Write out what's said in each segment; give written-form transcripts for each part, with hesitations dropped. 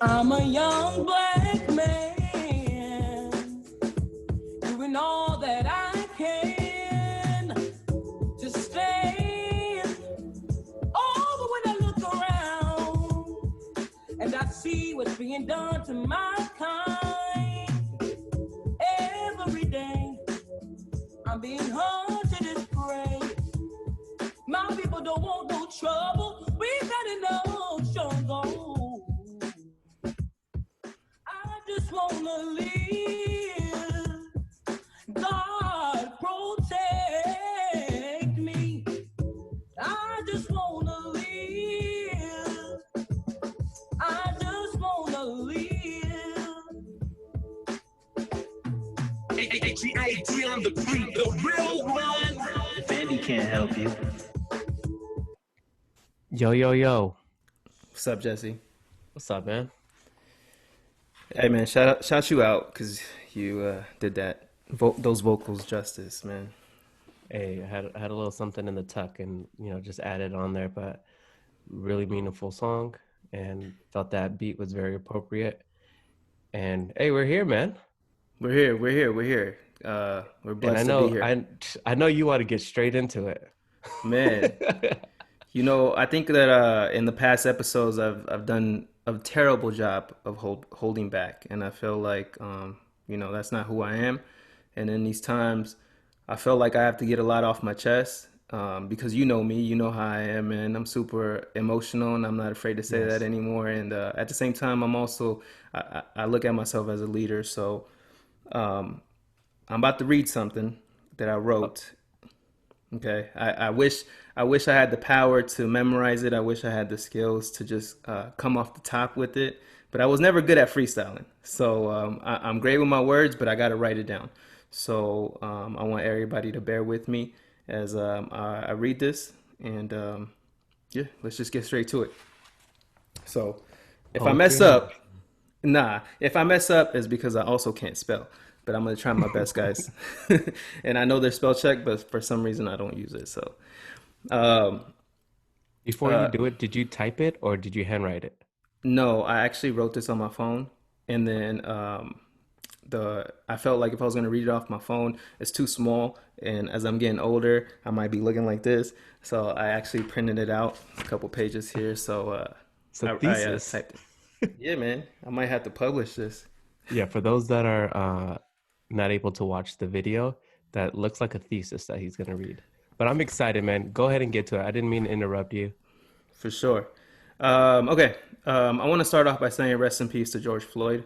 I'm a young black man doing all that I can to stand. Oh, but when I look around and I see what's being done to my kind, every day I'm being hunted as prey. My people don't want no trouble. We gotta know struggle. I just wanna live. God protect me. I just wanna live. I just wanna live. AGIT on the beat, the real one. Andy can't help you. Yo. What's up, Jesse? What's up, man? Hey, man, shout you out because you did that those vocals justice, man. Hey, I had a little something in the tuck and, just added on there, but really meaningful song and thought that beat was very appropriate. And hey, we're here, man. We're here. We're blessed to be here. I know you want to get straight into it. Man, I think that in the past episodes I've done a terrible job of holding back, and I feel like that's not who I am. And in these times, I feel like I have to get a lot off my chest because you know me, you know how I am, and I'm super emotional, and I'm not afraid to say that anymore. And at the same time, I'm also I look at myself as a leader. So I'm about to read something that I wrote. Okay, I wish I had the power to memorize it. I wish I had the skills to just come off the top with it. But I was never good at freestyling. So I'm great with my words, but I got to write it down. So I want everybody to bear with me as I read this. And let's just get straight to it. So if I mess up, it's because I also can't spell. But I'm going to try my best, guys. And I know there's spell check, but for some reason I don't use it. So before you do it, did you type it or did you handwrite it? No, I actually wrote this on my phone. And then I felt like if I was going to read it off my phone, it's too small. And as I'm getting older, I might be looking like this. So I actually printed it out, a couple pages here. So thesis. I typed it. Yeah, man. I might have to publish this. Yeah, for those that are not able to watch the video, that looks like a thesis that he's going to read. But I'm excited, man. Go ahead and get to it. I didn't mean to interrupt you. For sure. Okay. I want to start off by saying rest in peace to George Floyd,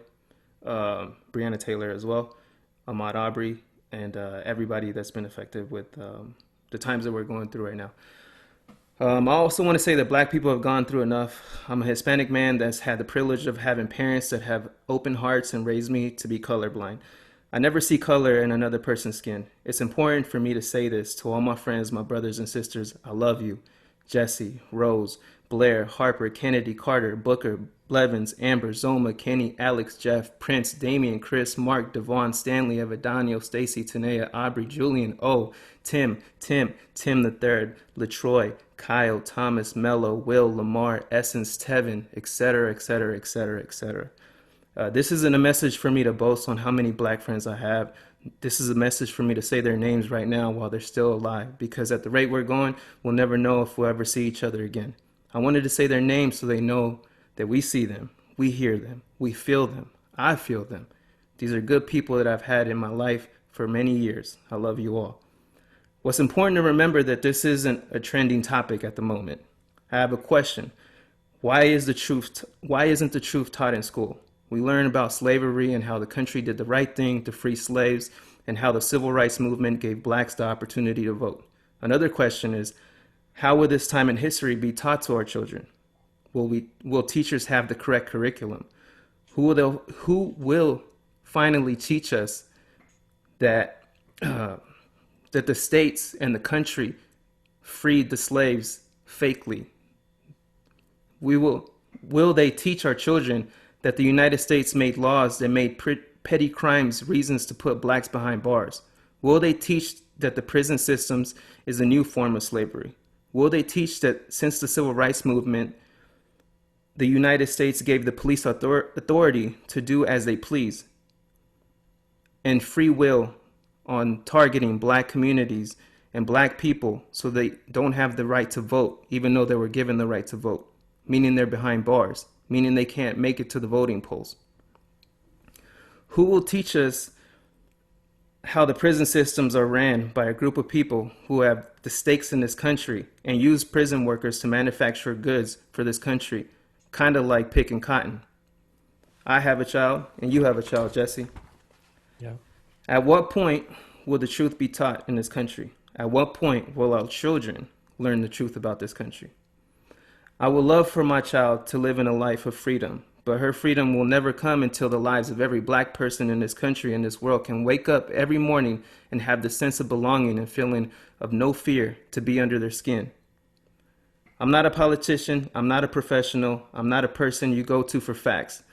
Breonna Taylor as well, Ahmaud Arbery, and everybody that's been affected with the times that we're going through right now. I also want to say that Black people have gone through enough. I'm a Hispanic man that's had the privilege of having parents that have open hearts and raised me to be colorblind. I never see color in another person's skin. It's important for me to say this to all my friends, my brothers and sisters. I love you. Jesse, Rose, Blair, Harper, Kennedy, Carter, Booker, Blevins, Amber, Zoma, Kenny, Alex, Jeff, Prince, Damian, Chris, Mark, Devon, Stanley, Evadanio, Stacy, Tanea, Aubrey, Julian, Tim the Third, LaTroy, Kyle, Thomas, Mello, Will, Lamar, Essence, Tevin, etc., etc., etc., etc. This isn't a message for me to boast on how many Black friends I have. This is a message for me to say their names right now while they're still alive, because at the rate we're going, we'll never know if we'll ever see each other again. I wanted to say their names so they know that we see them, we hear them, we feel them, I feel them. These are good people that I've had in my life for many years. I love you all. What's important to remember that this isn't a trending topic at the moment. I have a question. Why isn't the truth taught in school? We learn about slavery and how the country did the right thing to free slaves and how the civil rights movement gave Blacks the opportunity to vote. Another question is, how will this time in history be taught to our children? Will teachers have the correct curriculum? Who will finally teach us that that the states and the country freed the slaves fakely? Will they teach our children that the United States made laws that made petty crimes reasons to put Blacks behind bars? Will they teach that the prison systems is a new form of slavery? Will they teach that since the civil rights movement, the United States gave the police authority to do as they please and free will on targeting black communities and black people so they don't have the right to vote, even though they were given the right to vote, meaning they're behind bars, meaning they can't make it to the voting polls. Who will teach us how the prison systems are ran by a group of people who have the stakes in this country and use prison workers to manufacture goods for this country, kind of like picking cotton? I have a child, and you have a child, Jesse. Yeah. At what point will the truth be taught in this country? At what point will our children learn the truth about this country? I would love for my child to live in a life of freedom, but her freedom will never come until the lives of every black person in this country and this world can wake up every morning and have the sense of belonging and feeling of no fear to be under their skin. I'm not a politician. I'm not a professional. I'm not a person you go to for facts.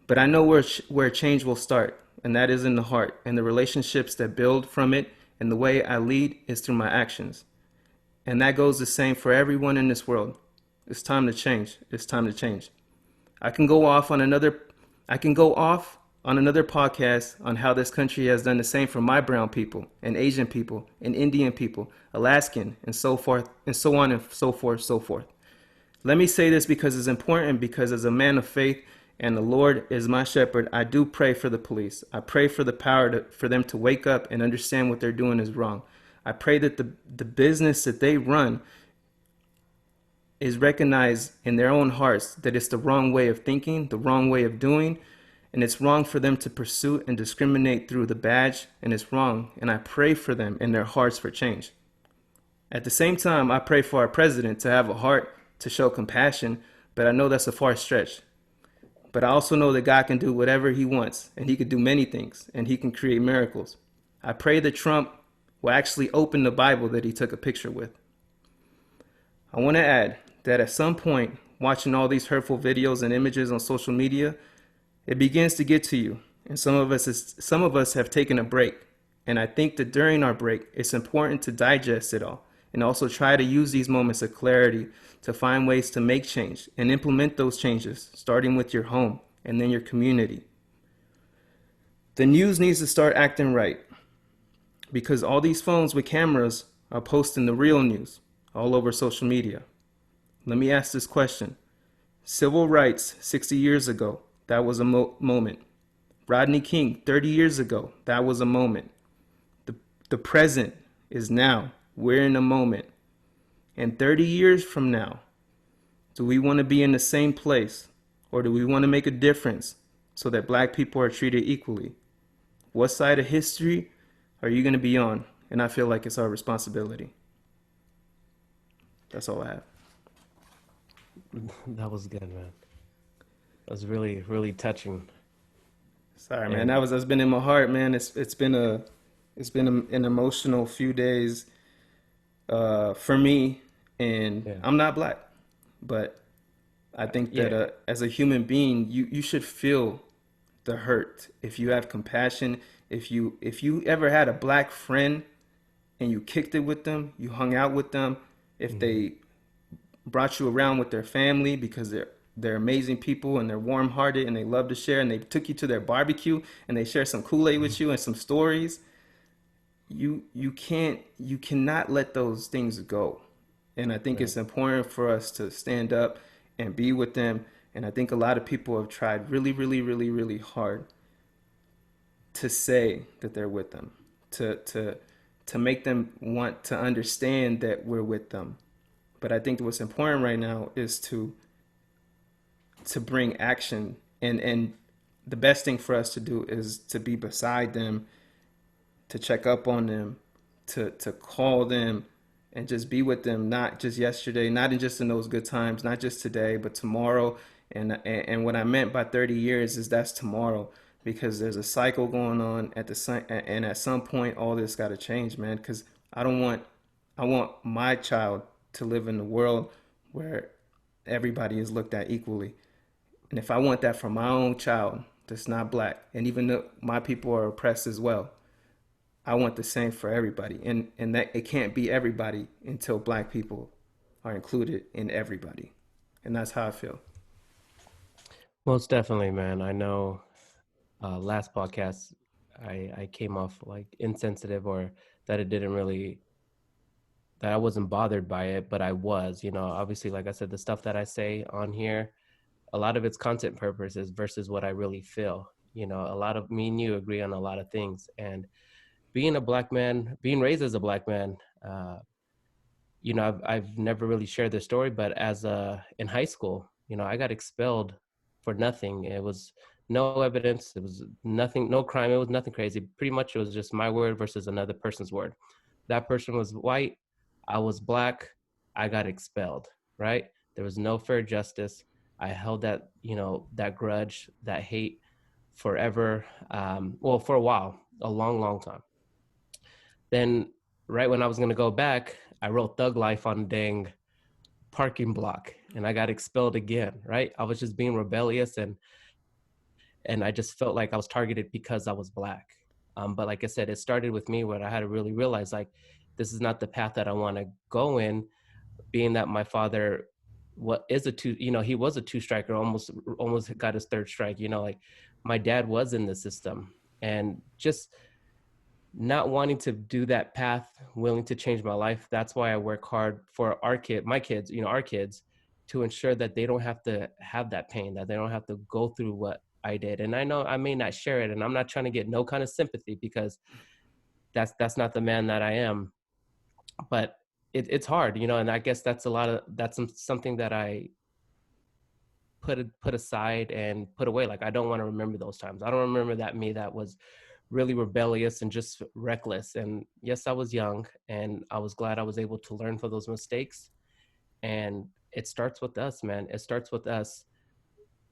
But I know where change will start, and that is in the heart, and the relationships that build from it, and the way I lead is through my actions. And that goes the same for everyone in this world. It's time to change. It's time to change. I can go off on another podcast on how this country has done the same for my brown people and Asian people and Indian people, Alaskan, and so forth and so on and so forth. Let me say this because it's important, because as a man of faith and the Lord is my shepherd, I do pray for the police. I pray for the power for them to wake up and understand what they're doing is wrong. I pray that the business that they run is recognized in their own hearts that it's the wrong way of thinking, the wrong way of doing, and it's wrong for them to pursue and discriminate through the badge, and it's wrong, and I pray for them in their hearts for change. At the same time, I pray for our president to have a heart to show compassion, but I know that's a far stretch. But I also know that God can do whatever he wants, and he can do many things, and he can create miracles. I pray that Trump will actually open the Bible that he took a picture with. I want to add that at some point, watching all these hurtful videos and images on social media, it begins to get to you. And some of us have taken a break. And I think that during our break, it's important to digest it all and also try to use these moments of clarity to find ways to make change and implement those changes, starting with your home and then your community. The news needs to start acting right, because all these phones with cameras are posting the real news all over social media. Let me ask this question. Civil rights 60 years ago, that was a moment. Rodney King 30 years ago, that was a moment. The present is now. We're in a moment. And 30 years from now, do we want to be in the same place, or do we want to make a difference so that black people are treated equally? What side of history are you going to be on? And I feel like it's our responsibility. That's all I have. That was good, man. That was really, really touching. Sorry, man. That's been in my heart, man. It's been an emotional few days for me, and I'm not black, but I think that as a human being, you should feel the hurt. If you have compassion, if you ever had a black friend and you kicked it with them, you hung out with them, if they brought you around with their family because they're amazing people and they're warm-hearted and they love to share, and they took you to their barbecue and they share some Kool-Aid with you and some stories, you cannot let those things go. And I think it's important for us to stand up and be with them. And I think a lot of people have tried really, really, really, really hard to say that they're with them, to make them want to understand that we're with them. But I think what's important right now is to bring action, and the best thing for us to do is to be beside them, to check up on them, to call them, and just be with them, not just yesterday, not just in those good times, not just today, but tomorrow. And what I meant by 30 years is that's tomorrow, because there's a cycle going on and at some point all this got to change, man. Because I want my child to live in a world where everybody is looked at equally. And if I want that for my own child that's not black, and even though my people are oppressed as well, I want the same for everybody. And that it can't be everybody until black people are included in everybody. And that's how I feel. Most definitely, man. I know last podcast I came off like insensitive, or that it didn't really, that I wasn't bothered by it, but I was, obviously, like I said, the stuff that I say on here, a lot of it's content purposes versus what I really feel. A lot of me and you agree on a lot of things. And being a black man, being raised as a black man, I've never really shared this story, but in high school, I got expelled for nothing. It was no evidence. It was nothing, no crime. It was nothing crazy. Pretty much it was just my word versus another person's word. That person was white. I was black. I got expelled, right? There was no fair justice. I held that grudge, that hate forever. Well, for a while, a long, long time. Then right when I was going to go back, I wrote Thug Life on a dang parking block and I got expelled again, right? I was just being rebellious, and I just felt like I was targeted because I was black. But like I said, it started with me where I had to really realize, like, this is not the path that I want to go in, being that my father he was a two striker, almost got his third strike, like my dad was in the system, and just not wanting to do that path, willing to change my life. That's why I work hard for my kids, our kids, to ensure that they don't have to have that pain, that they don't have to go through what I did. And I know I may not share it, and I'm not trying to get no kind of sympathy, because that's not the man that I am. But it's hard, and I guess that's something that I put aside and put away. Like, I don't want to remember those times. I don't remember that me that was really rebellious and just reckless. And yes, I was young, and I was glad I was able to learn from those mistakes. And it starts with us, man. It starts with us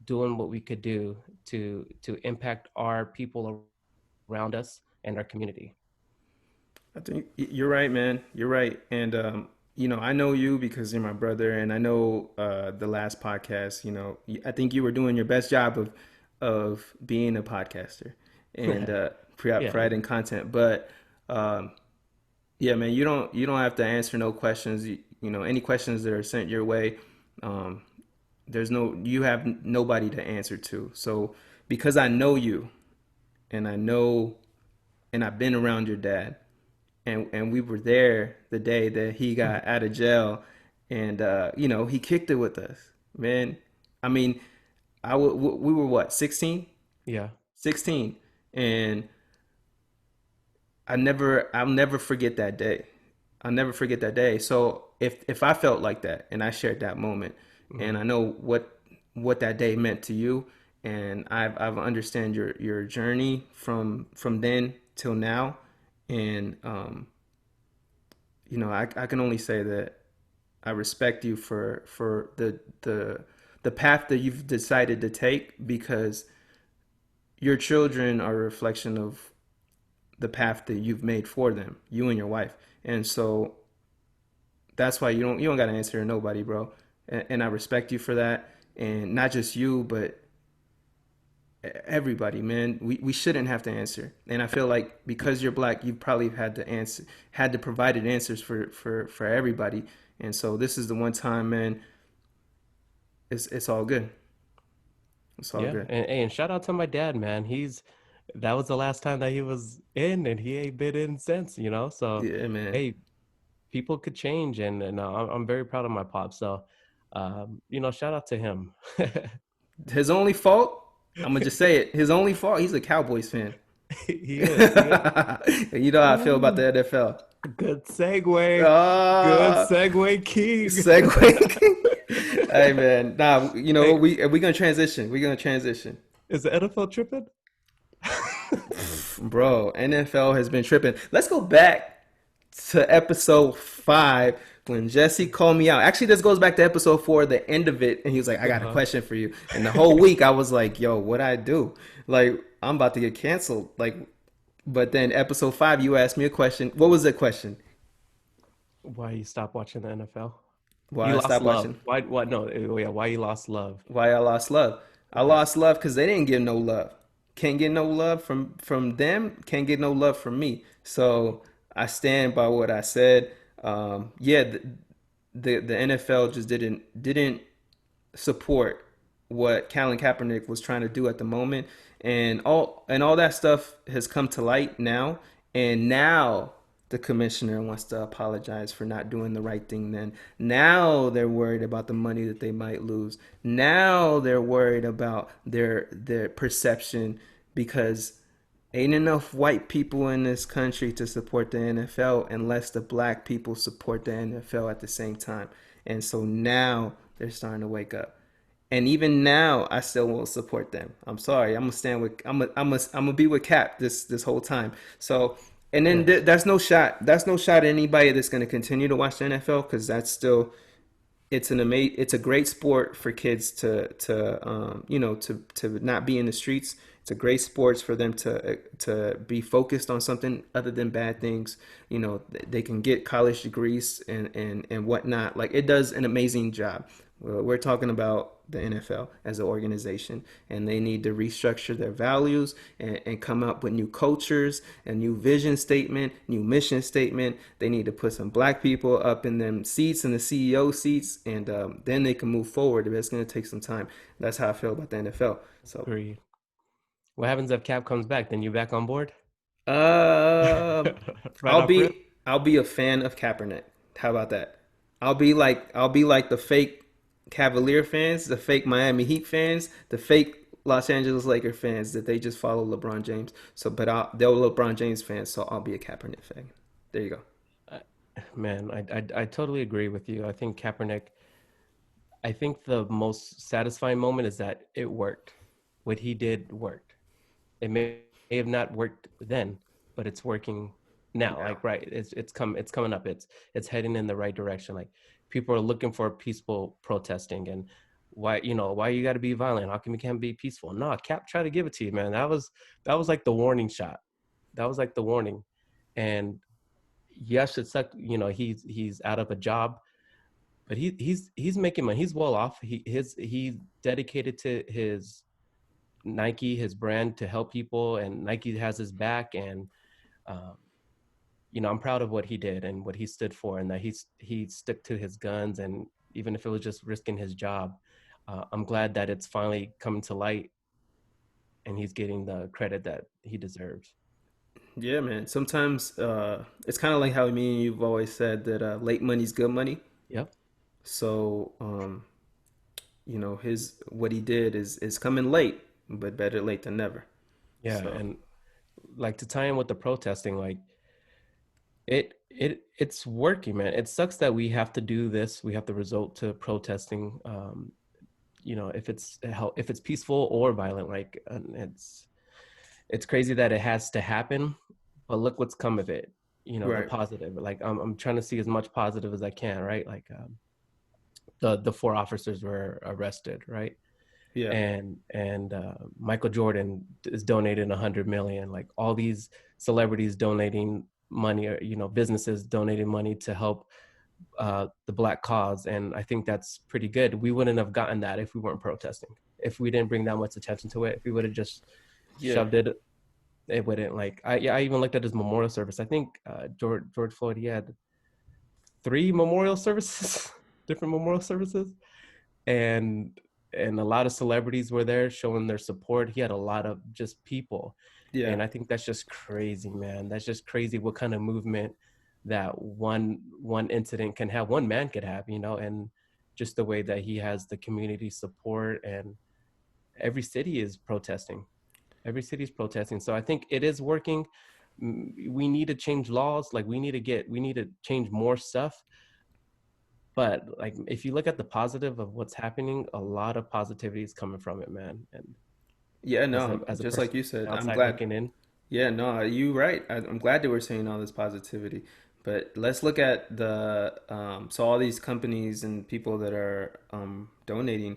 doing what we could do to impact our people around us and our community. I think you're right, man. You're right. And, I know you because you're my brother, and I know the last podcast, I think you were doing your best job of being a podcaster and Yeah. providing content. But yeah, man, you don't have to answer no questions. Any questions that are sent your way, um, you have nobody to answer to. So because I know you, and I've been around your dad, and we were there the day that he got out of jail, and he kicked it with us, man. I mean, we were what, 16? Yeah. 16, and I'll never forget that day. I'll never forget that day. So if I felt like that and I shared that moment, and I know what that day meant to you, and I've understand your journey from then till now, and I can only say that I respect you for the path that you've decided to take, because your children are a reflection of the path that you've made for them, you and your wife. And so that's why you don't got to answer to nobody, bro. And I respect you for that. And not just you, but everybody, man. We shouldn't have to answer. And I feel like because you're black, you probably had to provided answers for everybody. And so this is the one time, man. It's all good. It's all Yeah. good. And shout out to my dad, man. That was the last time that he was in, and he ain't been in since, so Yeah, man. hey, people could change, and I'm very proud of my pop. So, shout out to him. His only fault, I'm gonna just say it. His only fault, he's a Cowboys fan. He is. You know how I feel about the NFL. Good segue. Good Uh, segue, King. segue. Hey, man. Nah, Hey, we gonna transition. We're gonna transition. is the NFL tripping? Bro, NFL has been tripping. Let's go back to episode 5 when Jesse called me out. Actually, this goes back to episode 4, the end of it, and he was like, "I got a question for you." And the whole week, I was like, "Yo, what I do? Like, I'm about to get canceled." Like, but then episode 5, you asked me a question. What was the question? Why you stopped watching the NFL? Why You I lost stopped love. watching? Why? What? No. Yeah. Why you lost love? Why I lost love? I Okay. lost love because they didn't give no love. Can't get no love from them. Can't get no love from me. So I stand by what I said. Yeah, the NFL just didn't support what Colin Kaepernick was trying to do at the moment, and all that stuff has come to light now, and now the commissioner wants to apologize for not doing the right thing then. Now they're worried about the money that they might lose. Now they're worried about their perception because ain't enough white people in this country to support the NFL unless the black people support the NFL at the same time. And so now they're starting to wake up. And even now, I still won't support them. I'm sorry. I'm gonna stand with. I'm gonna be with Cap this whole time. So, and then that's no shot. That's no shot at anybody that's gonna continue to watch the NFL because that's still it's a great sport for kids to not be in the streets. It's a great sport for them to be focused on something other than bad things. They can get college degrees and whatnot. Like it does an amazing job. We're talking about the NFL as an organization, and they need to restructure their values and come up with new cultures, a new vision statement, new mission statement. They need to put some black people up in them seats, in the CEO seats, and then they can move forward. But it's going to take some time. That's how I feel about the NFL. So, Agreed. What happens if Cap comes back? Then you back on board? uh, Right off rip? I'll be a fan of Kaepernick. How about that? I'll be like the fake Cavalier fans, the fake Miami Heat fans, the fake Los Angeles Laker fans that they just follow LeBron James. So, but they're LeBron James fans, so I'll be a Kaepernick fan. There you go. Man, I totally agree with you. I think Kaepernick, I think the most satisfying moment is that it worked. What he did worked. It may have not worked then, but it's working now. Yeah. Like, right, it's coming up. It's heading in the right direction. Like people are looking for peaceful protesting, and why you got to be violent? How come you can't be peaceful? No, Cap tried to give it to you, man. That was like the warning shot. That was like the warning. And yes, it sucked. He's out of a job, but he's making money. He's well off. He's dedicated to his Nike, his brand, to help people, and Nike has his back. And I'm proud of what he did and what he stood for, and that he stuck to his guns. And even if it was just risking his job, I'm glad that it's finally coming to light, and he's getting the credit that he deserves. Yeah, man. Sometimes it's kind of like how me and you've always said that late money's good money. Yep. So, his what he did is coming late, but better late than never. Yeah, So, and like to tie in with the protesting, like it's working, man. It sucks that we have to do this. We have to resort to protesting. If it's peaceful or violent, like it's crazy that it has to happen. But look what's come of it. The right. positive. Like I'm trying to see as much positive as I can, right? Like the 4 officers were arrested, right? Yeah. And Michael Jordan is donating 100 million. Like all these celebrities donating money, or businesses donating money to help the Black cause. And I think that's pretty good. We wouldn't have gotten that if we weren't protesting. If we didn't bring that much attention to it, if we would have just shoved it, it wouldn't. Like I even looked at his memorial service. I think George Floyd, he had 3 memorial services, different memorial services, and a lot of celebrities were there showing their support. He had a lot of just people. Yeah. And I think that's just crazy, man. That's just crazy what kind of movement that one incident can have, one man could have, and just the way that he has the community support, and every city is protesting. Every city is protesting. So I think it is working. We need to change laws. Like we need to change more stuff. But like, if you look at the positive of what's happening, a lot of positivity is coming from it, man. And Yeah, no, as a just person like you said, I'm outside glad. looking in, Yeah, no, you right. I'm glad that we're seeing all this positivity. But let's look at so all these companies and people that are donating,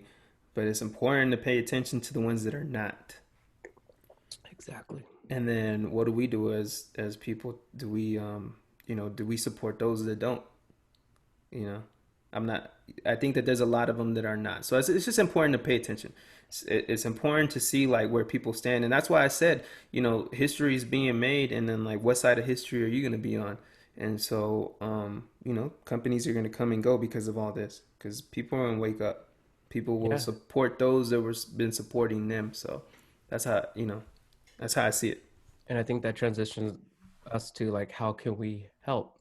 but it's important to pay attention to the ones that are not. exactly. And then what do we do as people? Do we support those that don't? You know, I'm not. I think that there's a lot of them that are not. So it's just important to pay attention. It's important to see like where people stand, and that's why I said, history is being made, and then like what side of history are you going to be on? And so, companies are going to come and go because of all this, because people are going to wake up. People will Yeah. support those that were been supporting them. So that's how, that's how I see it. And I think that transitions us to like, how can we help?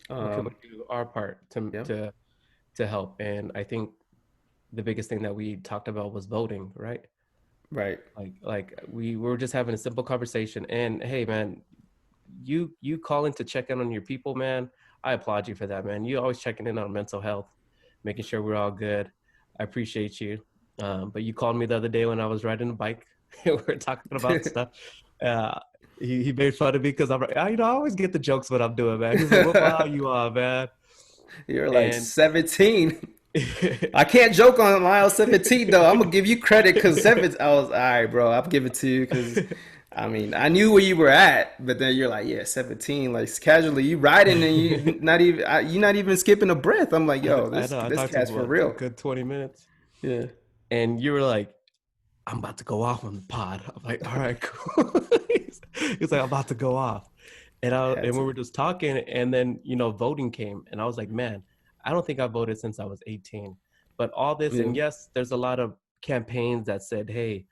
How can we Um, do our part yeah, to help? And I think the biggest thing that we talked about was voting, right? right. Like we were just having a simple conversation. And hey, man, you calling to check in on your people, man. I applaud you for that, man. You always checking in on mental health, making sure we're all good. I appreciate you. But you called me the other day when I was riding a bike. We were talking about stuff. Uh, he made fun of me because I'm, I always get the jokes what I'm doing, man. He's like, "What mile you are, man?" You're like And 17. I can't joke on mile 17 though. I'm gonna give you credit because I was all right, bro. I'll give it to you because I mean I knew where you were at, but then you're like, yeah, 17, like casually you riding and you're not even skipping a breath. I'm like, yo, I this know I this talked to him cat's for for what, a real. good 20 minutes, Yeah, and you were like, "I'm about to go off on the pod." I'm like, "All right, cool." He's like, "I'm about to go off," had and we to. were just talking, and then voting came, and I was like, "Man, I don't think I voted since I was 18." But all this, Yeah, and yes, there's a lot of campaigns that said, "Hey,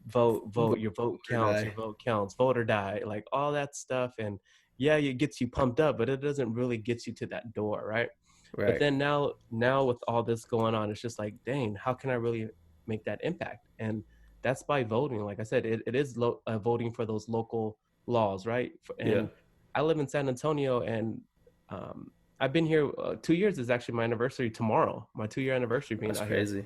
vote, vote your vote or counts, die. your vote counts, vote or die," like all that stuff. And yeah, it gets you pumped up, but it doesn't really get you to that door, right? But Right. then now with all this going on, it's just like, dang, how can I really make that impact? And that's by voting. Like I said, it is voting for those local laws, right? Yeah, And I live in San Antonio, and um, I've been here 2 years. Is actually my anniversary tomorrow, my 2 year anniversary being that's out here. crazy.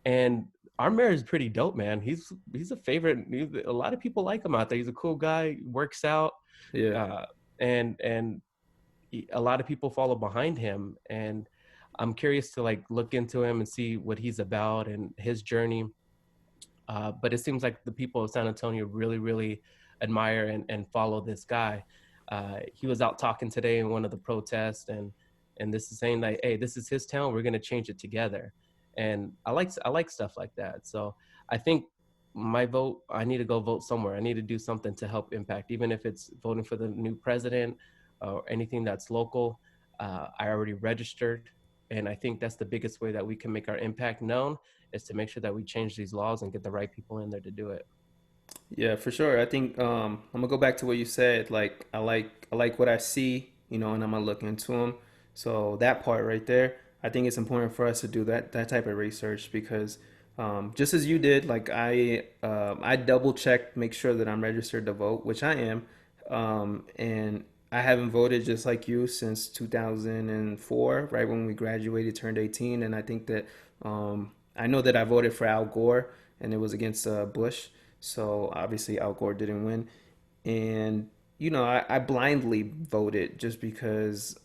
And our mayor is pretty dope, man. He's a favorite. A lot of people like him out there. He's a cool guy, works out, Yeah, uh, and a lot of people follow behind him. And I'm curious to like look into him and see what he's about and his journey. But it seems like the people of San Antonio really, really admire and follow this guy. He was out talking today in one of the protests, and this is saying like, "Hey, this is his town. We're gonna change it together." And I like stuff like that. So I think my vote, I need to go vote somewhere. I need to do something to help impact, even if it's voting for the new president or anything that's local. I already registered, and I think that's the biggest way that we can make our impact known, is to make sure that we change these laws and get the right people in there to do it. yeah, for sure. I think I'm gonna go back to what you said. Like I like what I see, and I'm gonna look into them. So that part right there, I think it's important for us to do that type of research because just as you did, like I double checked, make sure that I'm registered to vote, which I am, and I haven't voted just like you since 2004, right when we graduated, turned 18, and I think that I know that I voted for Al Gore, and it was against Bush. So obviously Al Gore didn't win, and I blindly voted just because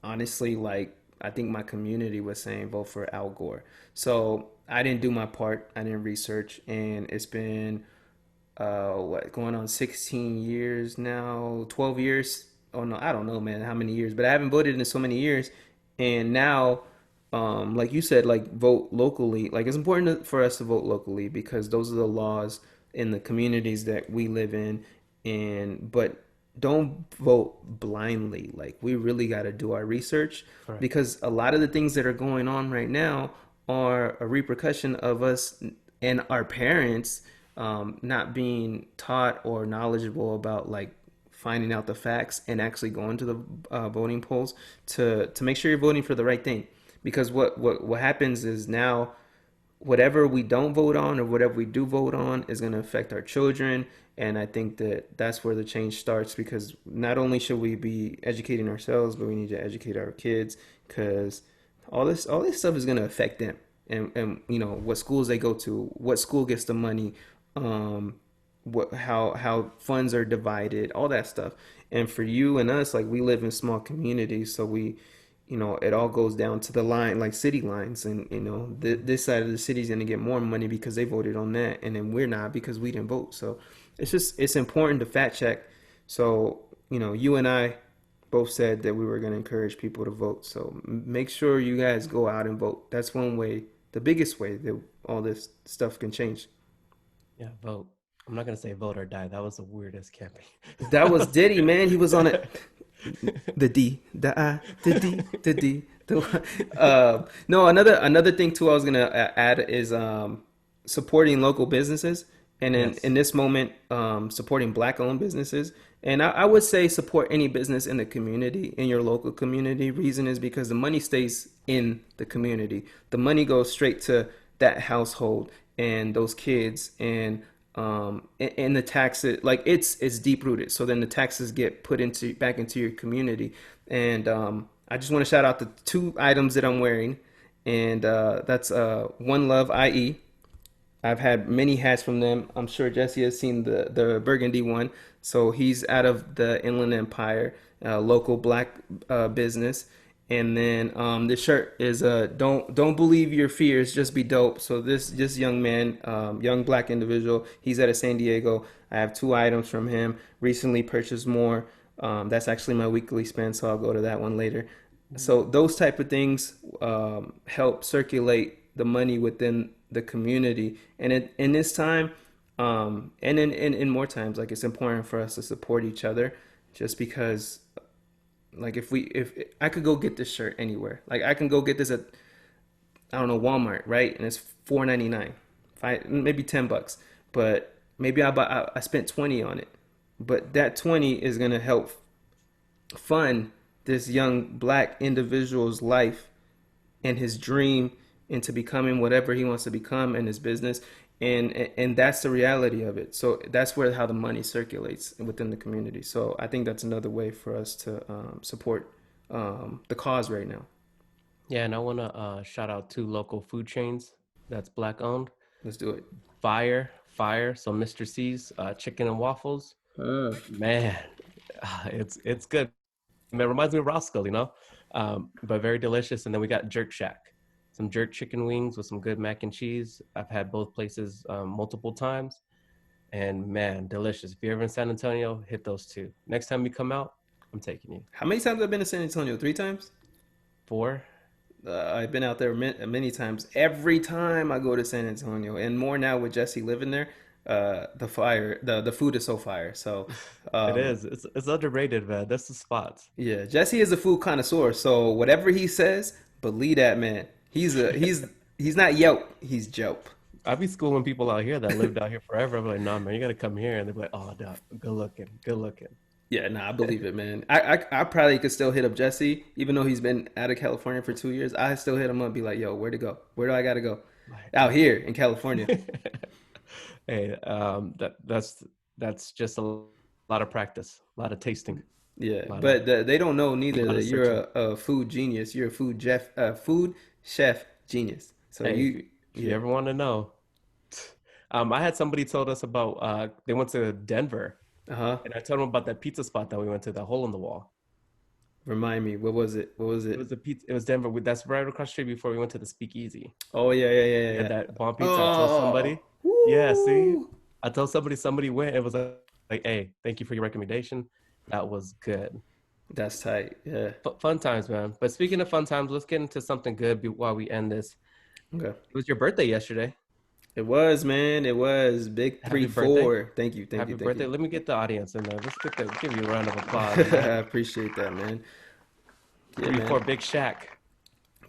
honestly, like I think my community was saying vote for Al Gore. So I didn't do my part. I didn't research, and it's been what going on 16 years now, 12 years. Oh no, I don't know, man, how many years, but I haven't voted in so many years, and now. Like you said, like vote locally. Like it's important for us to vote locally because those are the laws in the communities that we live in. And but don't vote blindly. Like we really got to do our research Correct. because a lot of the things that are going on right now are a repercussion of us and our parents not being taught or knowledgeable about like finding out the facts and actually going to the voting polls to make sure you're voting for the right thing. Because what happens is now whatever we don't vote on or whatever we do vote on is going to affect our children, and I think that that's where the change starts because not only should we be educating ourselves, but we need to educate our kids because all this stuff is going to affect them, and what schools they go to, what school gets the money, what how funds are divided, all that stuff. And for you and us, like we live in small communities, so we it all goes down to the line, like city lines, and this side of the city is going to get more money because they voted on that, and then we're not because we didn't vote. So it's important to fact check. So you and I both said that we were going to encourage people to vote. So make sure you guys go out and vote. That's one way, the biggest way that all this stuff can change. Yeah, vote. I'm not gonna say vote or die. That was the weirdest campaign. That was Diddy, man. He was on it. The D, the I, the D, the D. No, another thing too. I was gonna add is supporting local businesses, and in Yes. this moment, supporting Black-owned businesses. And I would say support any business in the community, in your local community. Reason is because the money stays in the community. The money goes straight to that household and those kids, and the taxes, like it's deep rooted. So then the taxes get put into back into your community. And I just want to shout out the two items that I'm wearing, and that's One Love, IE. I've had many hats from them. I'm sure Jesse has seen the burgundy one. So he's out of the Inland Empire, local Black business. And then this shirt is don't believe your fears, just be dope. So this young man, young Black individual, he's out of San Diego. I have two items from him. Recently purchased more. That's actually my weekly spend, so I'll go to that one later. So those type of things help circulate the money within the community. And in this time, and in more times, like it's important for us to support each other, just because, like if I could go get this shirt anywhere, like I can go get this at, I don't know, Walmart, right? And it's $4.99, maybe $10, but maybe I spent 20 on it, but that 20 is gonna help fund this young Black individual's life and his dream into becoming whatever he wants to become in his business. And that's the reality of it. So that's where how the money circulates within the community. So I think that's another way for us to support the cause right now. Yeah, and I want to shout out two local food chains that's Black owned. Let's do it. Fire. So Mr. C's chicken and waffles. Man, it's good. It reminds me of Roscoe, but very delicious. And then we got Jerk Shack, some jerk chicken wings with some good mac and cheese. I've had both places multiple times, and man, delicious. If you're ever in San Antonio, hit those two. Next time you come out, I'm taking you. How many times have I been to San Antonio? 3 times. Four. I've been out there many times. Every time I go to San Antonio, and more now with Jesse living there, the food is so fire. So It is. It's underrated, man. That's the spots. yeah, Jesse is a food connoisseur. So whatever he says, believe that man. He's not Yelp. He's Jope. I be schooling people out here that lived out here forever. I'm like, nah, man, you gotta come here, and they're like, oh, no, good looking, good looking. Yeah, nah, I believe it, man. I probably could still hit up Jesse, even though he's been out of California for 2 years. I still hit him up, and be like, yo, where to go? Where do I gotta go? Out here in California. Hey, that's just a lot of practice, a lot of tasting, Yeah, a lot of but they don't know neither lot that of you're searching. a food genius. You're a food chef genius. So Hey, you, if you yeah. ever want to know, I had somebody told us about they went to Denver, Uh-huh. and I told them about that pizza spot that we went to, that hole in the wall. Remind me, what was it? What was It it? was a pizza. It was Denver. That's right across the street before we went to the Speakeasy. Oh yeah, yeah, yeah, They yeah, had yeah. that bomb pizza. I told Oh, somebody, yeah, see, woo! I told somebody went. It was like, hey, thank you for your recommendation. That was good. That's tight. Yeah. Fun times, man. But speaking of fun times, let's get into something good while we end this. Okay. It was your birthday yesterday. It was, man. It was big three Happy birthday. four. Thank you, thank Happy you, thank birthday. you. Let me get the audience in there. Let's give you a round of applause, man. I appreciate that, man. Yeah, 3-4 man. Big Shack.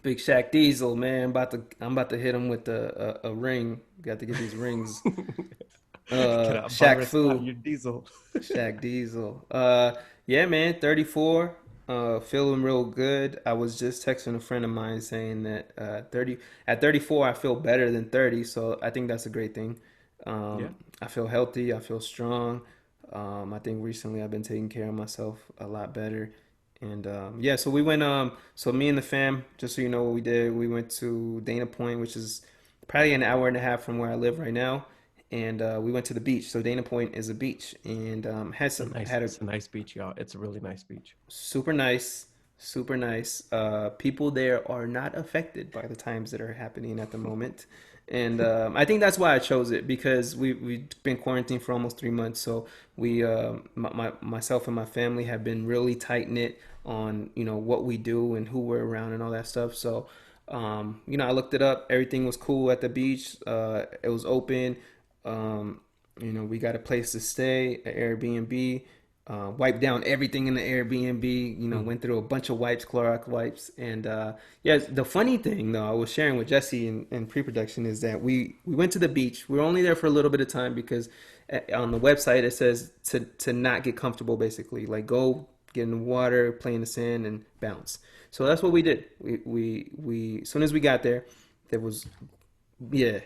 Big Shaq Diesel, man. I'm about to hit him with a ring. Got to get these rings. Get out, Shaq virus out Fu. your diesel. Shaq Diesel. Yeah, man, 34. Feeling real good. I was just texting a friend of mine saying that 30 at 34 I feel better than 30, so I think that's a great thing. Yeah. I feel healthy, I feel strong. I think recently I've been taking care of myself a lot better. And yeah, so we went so me and the fam, just so you know what we did, we went to Dana Point, which is probably an hour and a half from where I live right now. And we went to the beach. So Dana Point is a beach, and had a It's a nice beach, y'all. It's a really nice beach. super nice, super nice. People there are not affected by the times that are happening at the moment, and I think that's why I chose it, because we've been quarantined for almost 3 months. So myself and my family have been really tight knit on what we do and who we're around and all that stuff. So I looked it up. Everything was cool at the beach. It was open. We got a place to stay, an Airbnb. wiped down everything in the Airbnb. You know, Mm. went through a bunch of wipes, Clorox wipes, and yeah. The funny thing though, I was sharing with Jesse in pre-production is that we went to the beach. We were only there for a little bit of time because on the website it says to not get comfortable, basically, like go get in the water, play in the sand, and bounce. So that's what we did. We as soon as we got there, there was yeah.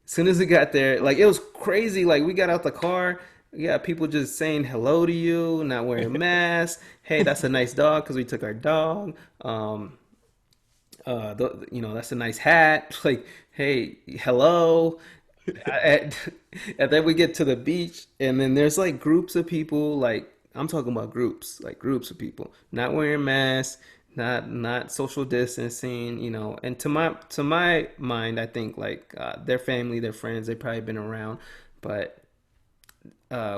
As soon as we got there, like it was crazy. Like we got out the car, we got people just saying hello to you, not wearing masks. Hey, that's a nice dog because we took our dog. You know, that's a nice hat. Like, hey, hello. And, and then we get to the beach, and then there's like groups of people. Like I'm talking about groups, like groups of people, not wearing masks, not social distancing. You know, and to my mind, I think like their family, their friends, they probably been around, but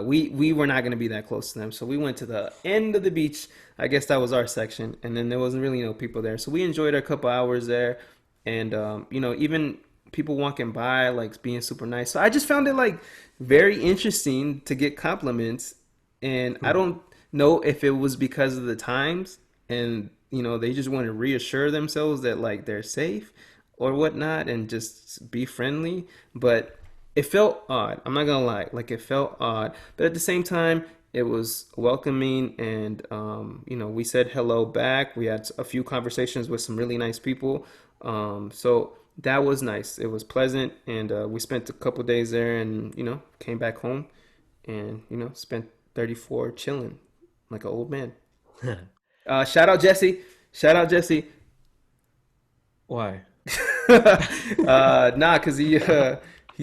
we were not going to be that close to them. So we went to the end of the beach. I guess that was our section, and then there wasn't really no people there. So we enjoyed a couple hours there, and you know, even people walking by like being super nice. So I just found it like very interesting to get compliments, and I don't know if it was because of the times, and you know, they just want to reassure themselves that like they're safe or whatnot, and just be friendly, but it felt odd. I'm not gonna lie, like it felt odd, but at the same time, it was welcoming, and you know, we said hello back. We had a few conversations with some really nice people, so that was nice. It was pleasant, and we spent a couple days there, and you know, came back home, and you know, spent 34 chilling like an old man. Shout out Jesse. Shout out Jesse. Why? Nah, cause he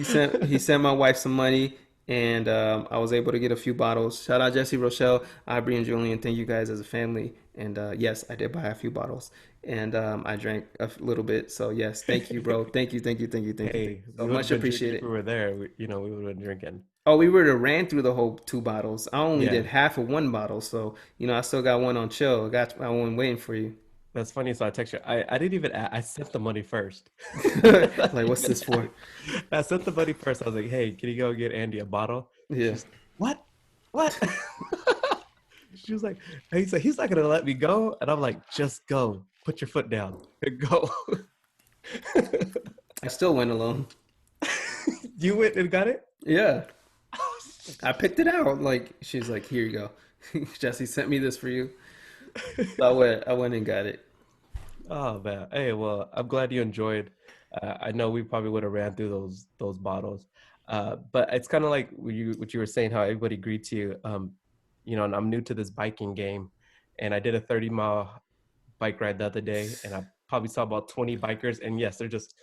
sent my wife some money, and I was able to get a few bottles. Shout out Jesse, Rochelle, Aubrey, and Julian. Thank you guys as a family. And yes, I did buy a few bottles, and I drank a little bit. So yes, thank you, bro. Thank you, thank you, thank you, thank you, thank Hey, you so we would have much. been drinking Appreciate if we it. were there. You know, we would have been drinking. Oh, we were to ran through the whole two bottles. I only did Yeah, half of one bottle, so you know I still got one on chill. I got one waiting for you. that's funny. So I text you. I didn't even. I sent the money first. Like, what's this for? I sent the money first. I was like, "Hey, can you go get Andy a bottle?" Yeah. She's like, "What? What?" She was like, he's not gonna let me go," and I'm like, "Just go. Put your foot down and go." I still went alone. You went and got it? Yeah. I picked it out. Like she's like, here you go. Jesse sent me this for you. So I went and got it. Oh man. Hey, well, I'm glad you enjoyed. I know we probably would have ran through those bottles, but it's kind of like what you were saying, how everybody greets you. You know, and I'm new to this biking game, and I did a 30-mile bike ride the other day, and I probably saw about 20 bikers, and yes, they're just.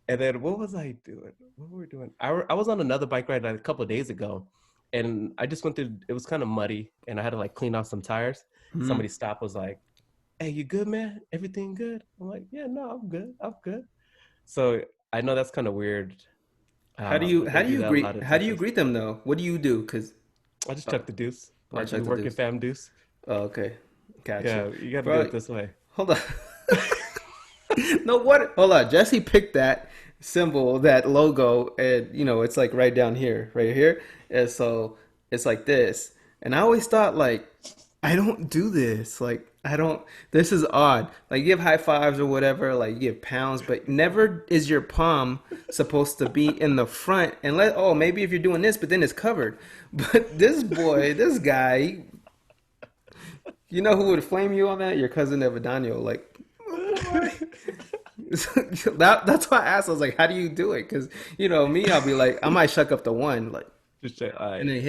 And then what was I doing? What were we doing? I was on another bike ride like a couple of days ago, and I just went through. It was kind of muddy, and I had to like clean off some tires. Mhm. Somebody stopped, was like, "Hey, you good, man? Everything good?" I'm like, "Yeah, no, I'm good. I'm good." So I know that's kind of weird, How do but you how they do do you that a lot greet in how do you Texas. greet them though? What do you do? Cause I just oh, chuck the deuce, I like we check the working dudes. fam deuce. Oh, okay, got you, Yeah, you got to do it bro. this way. Hold on. No, what? Hold on. Jesse picked that symbol, that logo, and you know it's like right down here, right here, and so it's like this. And I always thought like, I don't do this. Like I don't. This is odd. Like you give high fives or whatever. Like you give pounds, but never is your palm supposed to be in the front. And maybe if you're doing this, but then it's covered. But this boy, this guy, you know who would flame you on that? Your cousin Evadaniel. Like, oh boy. That's why I asked. I was like, "How do you do it?" Because you know me, I'll be like, I might shuck up the one, like, Just say, all and right. then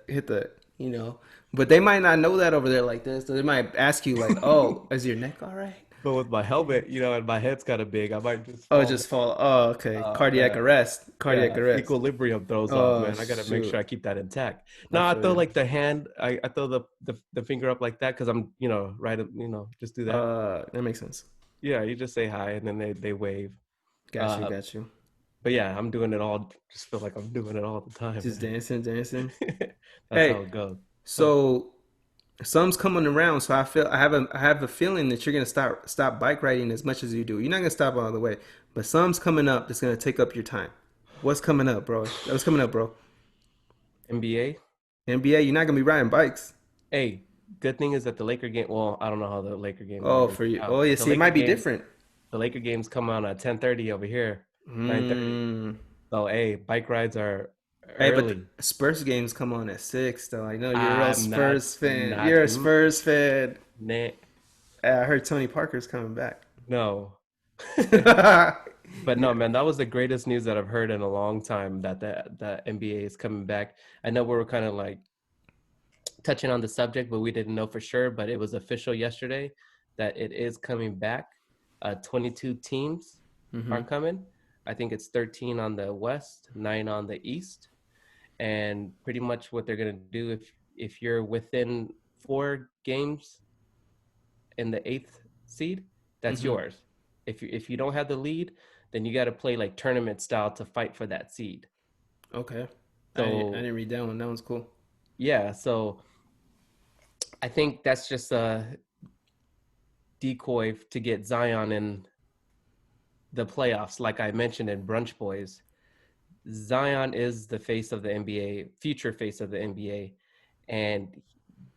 hit the, you know. But they might not know that over there like this. So they might ask you like, "Oh, is your neck all right?" But with my helmet, you know, and my head's kind of big, I might just Oh, fall. just fall. Oh, okay. Oh Cardiac man. arrest. Cardiac Yeah, arrest. equilibrium throws off, Oh man. I gotta make shoot. sure I keep that intact. I No, I feel throw you. like the hand. I throw the finger up like that because I'm, you know, right. You know, just do that. That makes sense. Yeah, you just say hi and then they wave. Got you. Uh, Got you. but yeah, I'm doing it all. Just feel like I'm doing it all the time, Just man. dancing, dancing. That's how Hey, it goes. Huh. so summer's coming around, so I have a feeling that you're gonna stop bike riding as much as you do. You're not gonna stop all the way, but summer's coming up that's gonna take up your time. What's coming up, bro? What's coming up, bro? NBA. NBA, you're not gonna be riding bikes. Hey, good thing is that the Laker game. Well, I don't know how the Laker games are Oh, in for you. town, Oh, yeah. but the See, it Laker might be game, different. the Laker games come on at 10:30 over here, 9:30. Mm. So hey, bike rides are Hey, but early. Spurs games come on at 6, though. I know you're a real I'm not Spurs fan. not You're a Spurs fan. nah, I heard Tony Parker's coming back. no. But no, Yeah. man, that was the greatest news that I've heard in a long time that the NBA is coming back. I know we were kind of like touching on the subject, but we didn't know for sure. But it was official yesterday that it is coming back. 22 teams are Hmm. coming. I think it's 13 on the West, 9 on the East, and pretty much what they're gonna do if you're within 4 games in the 8th seed, that's Hmm. yours. If you don't have the lead, then you got to play like tournament style to fight for that seed. Okay. I So didn't read that one. That one's cool. yeah, so I think that's just a decoy to get Zion in the playoffs. Like I mentioned in Brunch Boys, Zion is the face of the NBA, future face of the NBA, and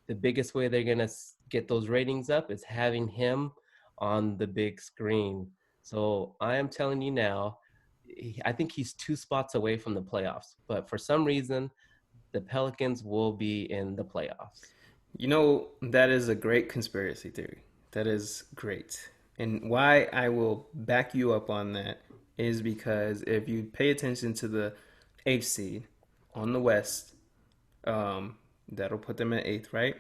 the biggest way they're gonna get those ratings up is having him on the big screen. So I am telling you now, I think he's 2 spots away from the playoffs, but for some reason, the Pelicans will be in the playoffs. You know, that is a great conspiracy theory. That is great. And why I will back you up on that is because if you pay attention to the eighth seed on the West, that'll put them at eighth, right?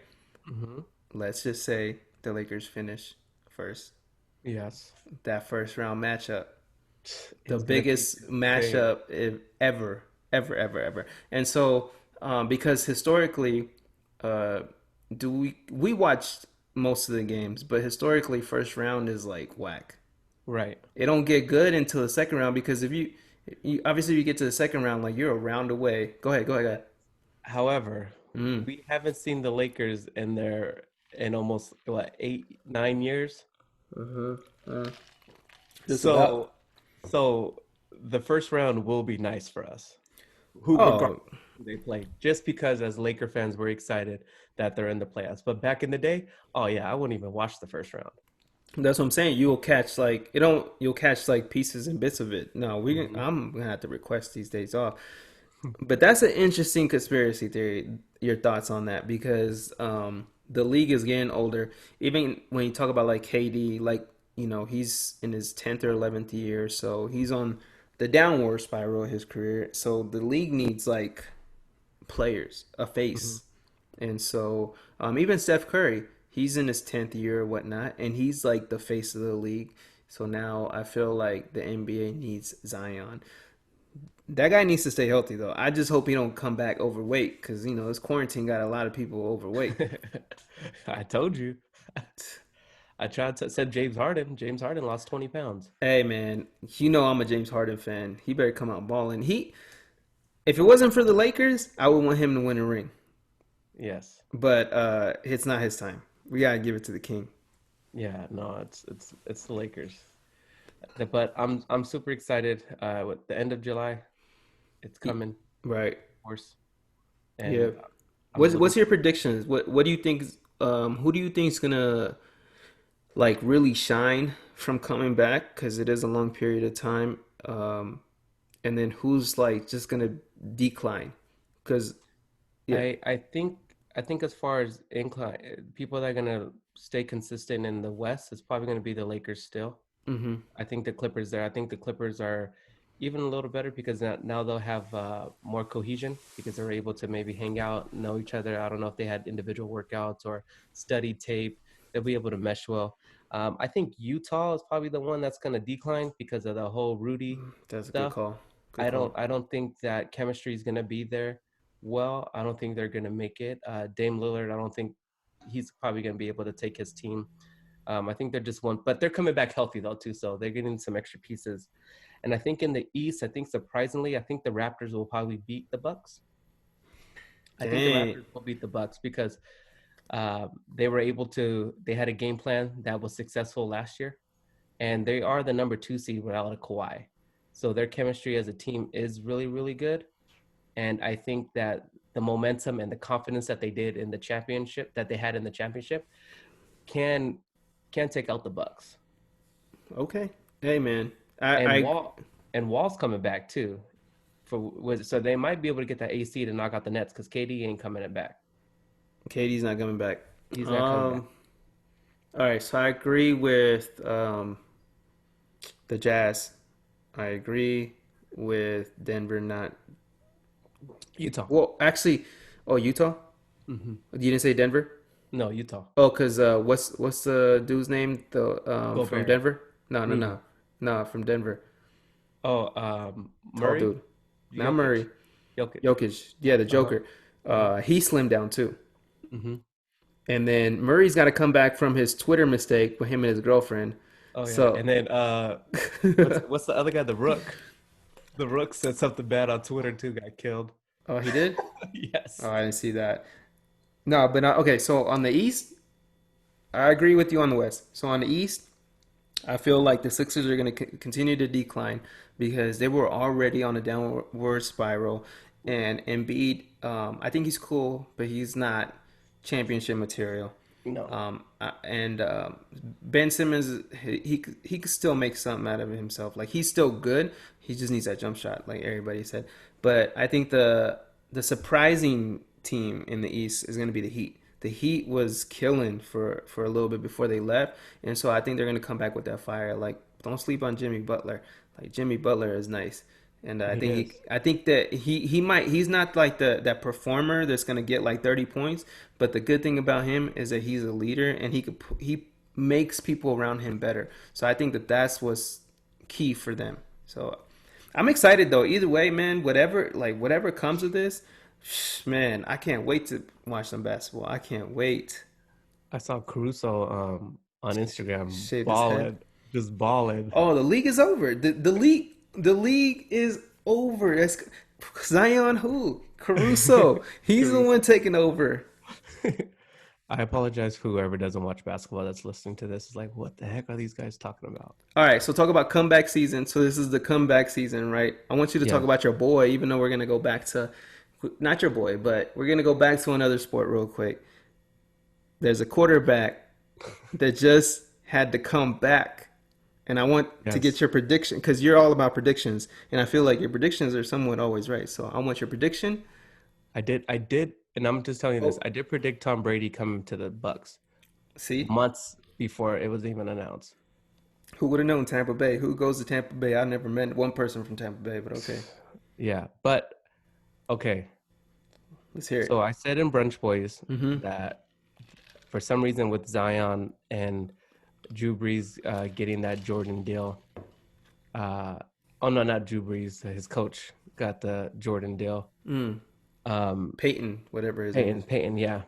Hmm. Let's just say the Lakers finish first. Yes, That first round matchup, the it's gonna be biggest insane. matchup ever, ever, ever, ever. And so, because historically, uh, do we watched most of the games, but historically, first round is like whack. Right. It don't get good until the second round because if you obviously if you get to the second round, like you're a round away. Go ahead. However, Mm. we haven't seen the Lakers in almost what 8, 9 years. Mm-hmm. Just about. So, so the first round will be nice for us, who regardless Oh, of who they play, just because as Laker fans we're excited that they're in the playoffs. But back in the day, oh yeah, I wouldn't even watch the first round. that's what I'm saying. You'll catch like it don't. You'll catch like pieces and bits of it. No, we. Hmm. I'm gonna have to request these days off. But that's an interesting conspiracy theory. Your thoughts on that? Because the league is getting older. Even when you talk about like KD, like he's in his 10th or 11th year, so he's on the downward spiral of his career. So the league needs like players, a Hmm. face, and so even Steph Curry, he's in his 10th year or whatnot, and he's like the face of the league. So now I feel like the NBA needs Zion. That guy needs to stay healthy though. I just hope he don't come back overweight because this quarantine got a lot of people overweight. I told you. I tried to said James Harden. James Harden lost 20 pounds. Hey man, I'm a James Harden fan. He better come out balling. If it wasn't for the Lakers, I would want him to win a ring. Yes. But it's not his time. We gotta give it to the king. Yeah. No, it's the Lakers. But I'm super excited. With the end of July, it's coming, Right. of course, Yeah. and I'm What's looking. your predictions? What do you think? Who do you think is gonna like really shine from coming back? Because it is a long period of time. And then who's like just gonna decline? Because yeah. I think as far as incline people that are gonna stay consistent in the West, it's probably gonna be the Lakers still. Mm-hmm. I think the Clippers there. I think the Clippers are even a little better because now they'll have more cohesion because they're able to maybe hang out, know each other. I don't know if they had individual workouts or study tape. They'll be able to mesh well. I think Utah is probably the one that's going to decline because of the whole Rudy That's a good stuff. call. Good I call. don't I don't think that chemistry is going to be there. Well, I don't think they're going to make it. Dame Lillard, I don't think he's probably going to be able to take his team. I think they're just one, but they're coming back healthy though too, so they're getting some extra pieces. And I think in the East, I think surprisingly, I think the Raptors will probably beat the Bucks. I think the Dang. Raptors will beat the Bucks because they were able to. They had a game plan that was successful last year, and they are the number 2 seed without a Kawhi. So their chemistry as a team is really, really good. And I think that the momentum and the confidence that they did in the championship that they had in the championship can take out the Bucks. Okay. Hey, man. And Wall's coming back too. So they might be able to get that AC to knock out the Nets because KD ain't coming it back. KD's not coming back. He's not coming back. All right, so I agree with the Jazz. I agree with Denver, not Utah. Well, actually, Utah. Mm-hmm. You didn't say Denver. No, Utah. Oh, because what's the dude's name? From Denver? No, from Denver. Murray. Dude. Not Jokic. Murray. Jokic. Yeah, the Joker. He slimmed down too. Mm-hmm. And then Murray's got to come back from his Twitter mistake with him and his girlfriend. Oh yeah. So, and then what's the other guy? The Rook. The Rook said something bad on Twitter too. Got killed. Oh, he did? Yes. Oh, I didn't see that. No, but okay. So on the East, I agree with you on the West. So on the East, I feel like the Sixers are going to continue to decline because they were already on a downward spiral. And Embiid, I think he's cool, but he's not championship material. No. And Ben Simmons, he could still make something out of himself. Like, he's still good. He just needs that jump shot, like everybody said. But I think the surprising team in the East is going to be the Heat. The Heat was killing for a little bit before they left, and so I think they're going to come back with that fire. Like, don't sleep on Jimmy Butler. Like, Jimmy Butler is nice. And I think that he's not like that performer that's gonna get like 30 points, but the good thing about him is that he's a leader and he makes people around him better. So I think that's what's key for them. So I'm excited though. Either way, man, whatever comes of this, man, I can't wait to watch some basketball. I can't wait. I saw Caruso on Instagram Shaved his balling, head. just balling. Oh, the league is over. The league is over. That's Zion who? Caruso. He's the one taking over. I apologize for whoever doesn't watch basketball that's listening to this. Is like, what the heck are these guys talking about? All right, so talk about comeback season. So this is the comeback season, right? I want you to talk about your boy, even though we're going to go back to, not your boy, but we're going to go back to another sport real quick. There's a quarterback that just had to come back. And I want to get your prediction because you're all about predictions. And I feel like your predictions are somewhat always right. So I want your prediction. I did. And I'm just telling you this. I did predict Tom Brady coming to the Bucks. See? Months before it was even announced. Who would have known Tampa Bay? Who goes to Tampa Bay? I never met one person from Tampa Bay, but okay. Yeah, but okay. Let's hear it. So I said in Brunch Boys that for some reason with Zion and Drew Brees getting that Jordan deal. Oh no, not Drew Brees. His coach got the Jordan deal. Peyton, whatever his name is. Peyton, yeah.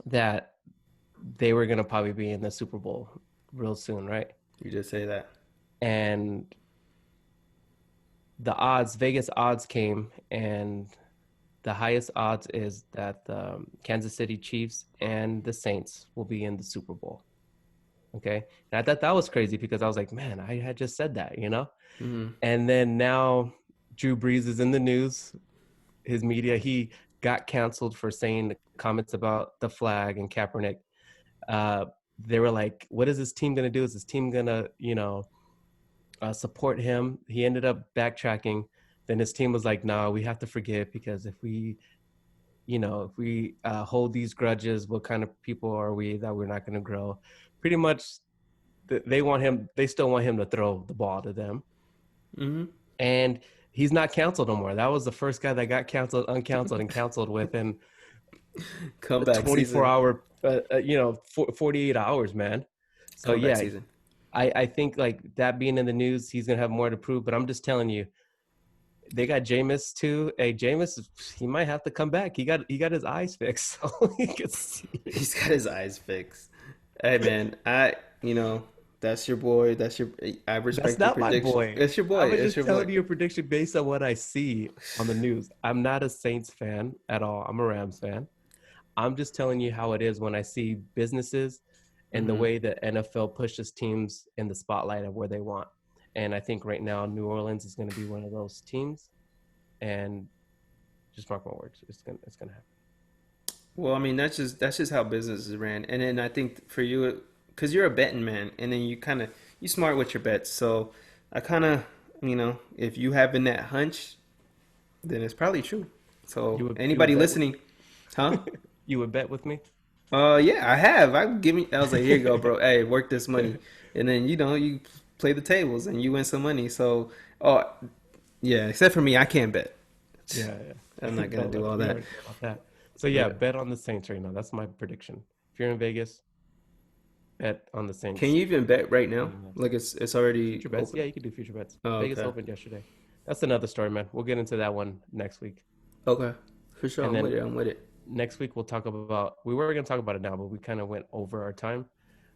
That they were gonna probably be in the Super Bowl real soon, right? You just say that. And the Vegas odds came, and the highest odds is that the Kansas City Chiefs and the Saints will be in the Super Bowl. Okay. And I thought that was crazy because I was like, man, I had just said that, you know? And then now Drew Brees is in the news. His media, he got canceled for saying comments about the flag and Kaepernick. They were like, what is this team going to do? Is this team going to, support him? He ended up backtracking. Then his team was like, no, we have to forgive because if we hold these grudges, what kind of people are we that we're not going to grow? Pretty much they still want him to throw the ball to them. And he's not canceled no more. That was the first guy that got canceled, uncanceled, and canceled within comeback 24-hour, 48 hours, man. So comeback season. I think like that being in the news, he's going to have more to prove, but I'm just telling you, they got Jameis too. Hey, Jameis, he might have to come back. He got his eyes fixed. So he can see. He's got his eyes fixed. Hey man, that's your boy. I respect your prediction. That's not my boy. It's your boy. I was just telling you a prediction based on what I see on the news. I'm not a Saints fan at all. I'm a Rams fan. I'm just telling you how it is when I see businesses and the way that NFL pushes teams in the spotlight of where they want. And I think right now New Orleans is going to be one of those teams. And Just mark my words. It's gonna happen. Well, I mean, that's just how business is ran. And then I think for you, because you're a betting man, and then you smart with your bets. So I kind of, if you having that hunch, then it's probably true. So You would anybody bet with listening, huh? you would bet with me? Yeah, I have. I was like, here you go, bro. Hey, work this money, and then you play the tables and you win some money. So, oh, yeah. Except for me, I can't bet. Yeah, yeah. I'm not gonna do all We that. already know about that. So yeah, Yeah. bet on the Saints right now. That's my prediction. If you're in Vegas, bet on the Can Saints. you even bet right now? Winning that. Like it's already Future bets? open. Yeah, you can do future bets. Oh, Vegas okay. opened yesterday. That's another story, man. We'll get into that one next week. Okay, for sure. And I'm with then it. I'm with it. next week we'll talk about. We were going to talk about it now, but we kind of went over our time.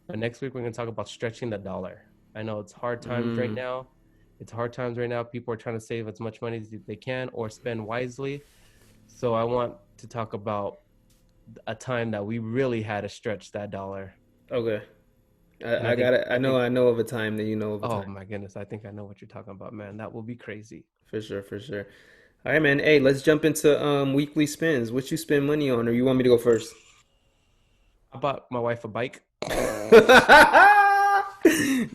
But next week we're going to talk about stretching the dollar. I know it's hard times right Mm, now. It's hard times right now. People are trying to save as much money as they can or spend wisely. So I want to talk about a time that we really had to stretch that dollar. okay. And I got it. I think, I know of a time that you know of a oh time. my goodness, I think I know what you're talking about, man. That will be crazy. For sure, for sure. All right, man. Hey, let's jump into weekly spins. What you spend money on, or you want me to go first? I bought my wife a bike.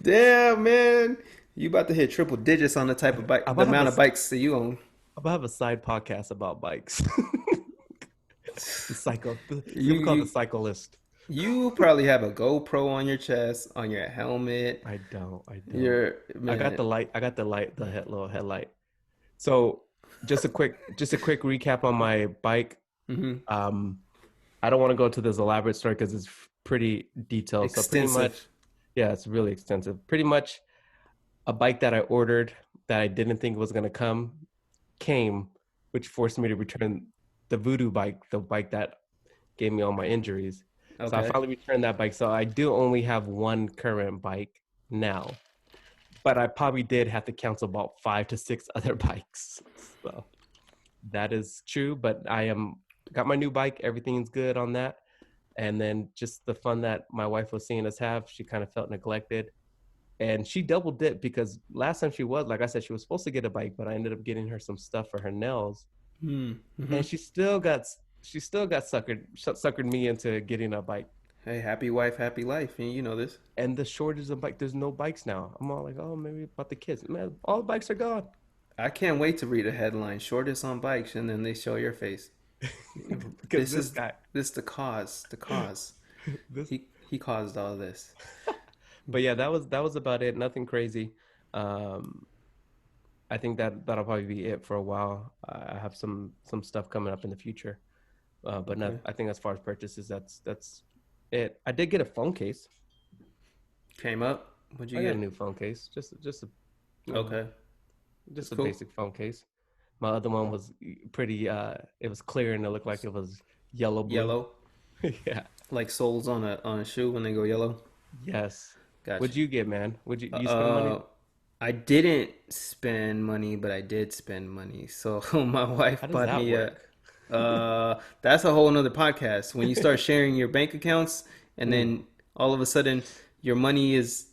Damn, man. You about to hit triple digits on the type of bike, I the might have amount of bikes that you own. I might have a side podcast about bikes. The cycle. It's You gonna be called the you cyclist. you probably have a GoPro on your chest, on your helmet. I don't. I don't. Your I got man. the light. I got the light. The little headlight. So just a quick recap on my bike. Hmm. Um, I don't want to go to this elaborate story because it's pretty detailed. So pretty much, Extensive. yeah, it's really extensive. Pretty much, a bike that I ordered that I didn't think was gonna came, which forced me to return the Voodoo bike, the bike that gave me all my injuries. So I Okay. finally returned that bike. So I do only have one current bike now, but I probably did have to cancel about 5 to 6 other bikes. So that is true, but got my new bike. Everything's good on that. And then just the fun that my wife was seeing us have, she kind of felt neglected. And she double dipped because last time she was, like I said, she was supposed to get a bike, but I ended up getting her some stuff for her nails. Mm-hmm. And she still got suckered me into getting a bike. Hey, happy wife, happy life. And you know this. And the shortage of bike, there's no bikes now. I'm all like, oh, maybe about the kids. Man, all the bikes are gone. I can't wait to read a headline, shortest on bikes, and then they show your face. Because This this is guy, this the cause. The cause. this He caused all this. but yeah, that was about it. Nothing crazy. Um, I think that'll probably be it for a while. I have some stuff coming up in the future, but not. Okay. I think as far as purchases, that's it. I did get a phone case. Came up. What'd you I got a get? new phone case. Just a you know, Okay. just a Cool. basic phone case. My other one was pretty. It was clear and it looked like it was yellow blue. Yellow. Yeah. Like soles on a shoe when they go yellow. Yes. Gotcha. What'd you get, man? You spend money? I didn't spend money, but I did spend money. So my wife How does bought that me a. work? That's a whole nother podcast. When you start sharing your bank accounts, and Mm. then all of a sudden your money is